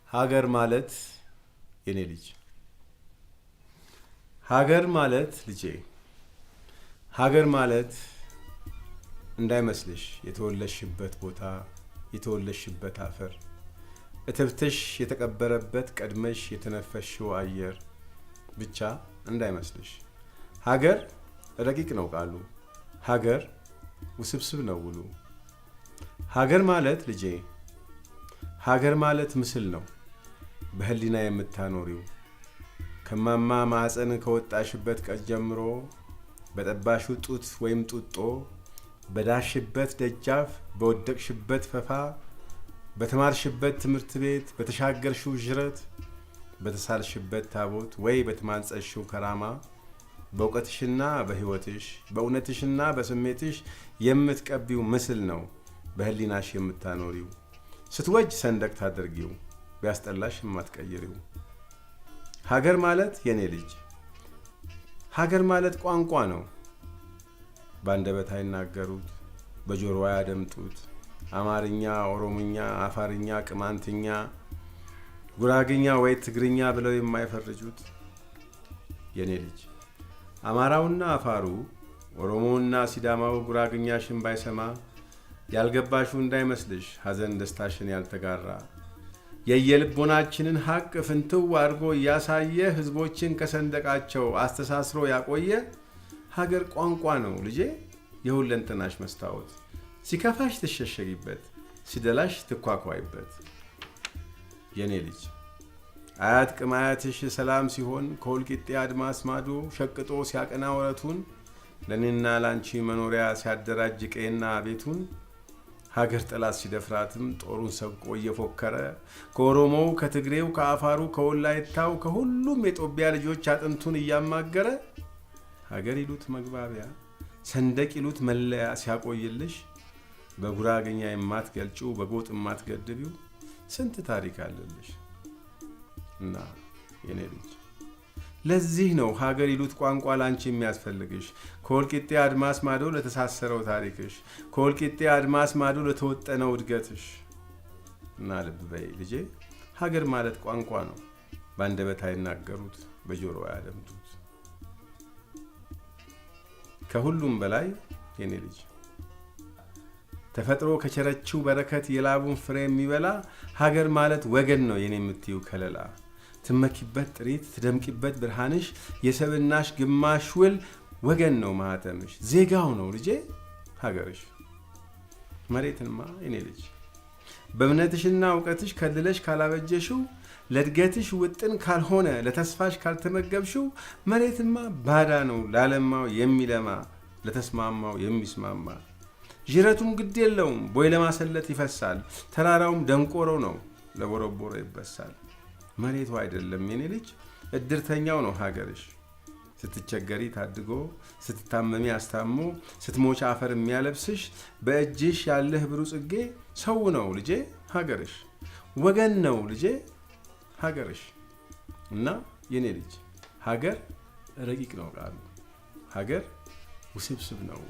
ሀገር ማለት የኔ ልጅ ሀገር ማለት ልጄ ሀገር ማለት እንዳይመስልሽ የተወለሽበት ቦታ የተወለሽበት አፈር እትብትሽ የተቀበረበት ቀድመሽ የተነፈሽው አየር ብቻ እንዳይመስልሽ። ሀገር ረቂቅ ነው ቃሉ፣ ሀገር ውስብስብ ነው ውሉ። ሀገር ማለት ልጄ ሀገር ማለት ምስል ነው በህሊና የምታኖሪው ከማማ ማህፀን ከወጣሽበት ቀን ጀምሮ በጠባሽው ጡት ወይም ጡጦ በዳሽበት ደጃፍ በወደቅሽበት ፈፋ በተማርሽበት ትምህርት ቤት በተሻገርሽው ዥረት በተሳልሽበት ታቦት ወይ በተማንጸሽው ከራማ በእውቀትሽና በህይወትሽ በእውነትሽና በስሜትሽ የምትቀቢው ምስል ነው በህሊናሽ የምታኖሪው ስትወጅ ሰንደቅ ታደርጊው ቢያስጠላሽ የማትቀይሪው። ሀገር ማለት የኔ ልጅ ሀገር ማለት ቋንቋ ነው በአንደበት አይናገሩት በጆሮ ያደምጡት አማርኛ ኦሮምኛ አፋርኛ ቅማንትኛ ጉራግኛ ወይ ትግርኛ ብለው የማይፈርጁት የኔ ልጅ አማራውና አፋሩ ኦሮሞውና ሲዳማው ጉራግኛሽን ባይሰማ ያልገባሹ እንዳይመስልሽ ሐዘን ደስታሽን ያልተጋራ የየልቦናችንን ሐቅ ፍንትው አድርጎ እያሳየ ህዝቦችን ከሰንደቃቸው አስተሳስሮ ያቆየ ሀገር ቋንቋ ነው ልጄ የሁለንተናሽ መስታወት ሲከፋሽ ትሸሸጊበት ሲደላሽ ትኳኳይበት። የኔ ልጅ አያት ቅማያትሽ ሰላም ሲሆን ከወልቂጤ አድማስ ማዶ ሸቅጦ ሲያቀና ወረቱን ለኔና ላንቺ መኖሪያ ሲያደራጅ ቀይና ቤቱን ሀገር ጠላት ሲደፍራትም ጦሩን ሰብቆ እየፎከረ ከኦሮሞው ከትግሬው ከአፋሩ ከወላይታው ከሁሉም የጦቢያ ልጆች አጥንቱን እያማገረ ሀገር ይሉት መግባቢያ ሰንደቅ ይሉት መለያ ሲያቆይልሽ በጉራገኛ የማትገልጪው በጎጥ የማትገድቢው ስንት ታሪክ አለልሽ እና የኔ ልጅ ለዚህ ነው ሀገር ይሉት ቋንቋ ላንቺ የሚያስፈልግሽ ከወልቂጤ አድማስ ማዶ ለተሳሰረው ታሪክሽ ከወልቂጤ አድማስ ማዶ ለተወጠነው እድገትሽ። እና ልብ በይ ልጄ ሀገር ማለት ቋንቋ ነው በአንደበት አይናገሩት በጆሮ ያደምጡት። ከሁሉም በላይ የኔ ልጅ ተፈጥሮ ከቸረችው በረከት የላቡን ፍሬ የሚበላ ሀገር ማለት ወገን ነው የኔ የምትይው ከለላ ትመኪበት ጥሪት ትደምቂበት ብርሃንሽ የሰብናሽ ግማሽ ውል ወገን ነው ማህተምሽ ዜጋው ነው ልጄ ሀገርሽ። መሬትንማ የኔ ልጅ በእምነትሽና እውቀትሽ ከልለሽ ካላበጀሽው ለእድገትሽ ውጥን ካልሆነ ለተስፋሽ ካልተመገብሽው መሬትማ ባዳ ነው ላለማው የሚለማ ለተስማማው የሚስማማ ጅረቱም ግድ የለውም ቦይ ለማሰለት ይፈሳል ተራራውም ደንቆሮ ነው ለቦረቦሮ ይበሳል። መሬቱ አይደለም የኔ ልጅ እድርተኛው ነው ሀገርሽ ስትቸገሪ ታድጎ ስትታመሚ አስታሞ ስትሞች አፈር የሚያለብስሽ በእጅሽ ያለህ ብሩ ጽጌ ሰው ነው ልጄ ሀገርሽ ወገን ነው ልጄ ሀገርሽ። እና የኔ ልጅ ሀገር ረቂቅ ነው ቃሉ ሀገር ውስብስብ ነው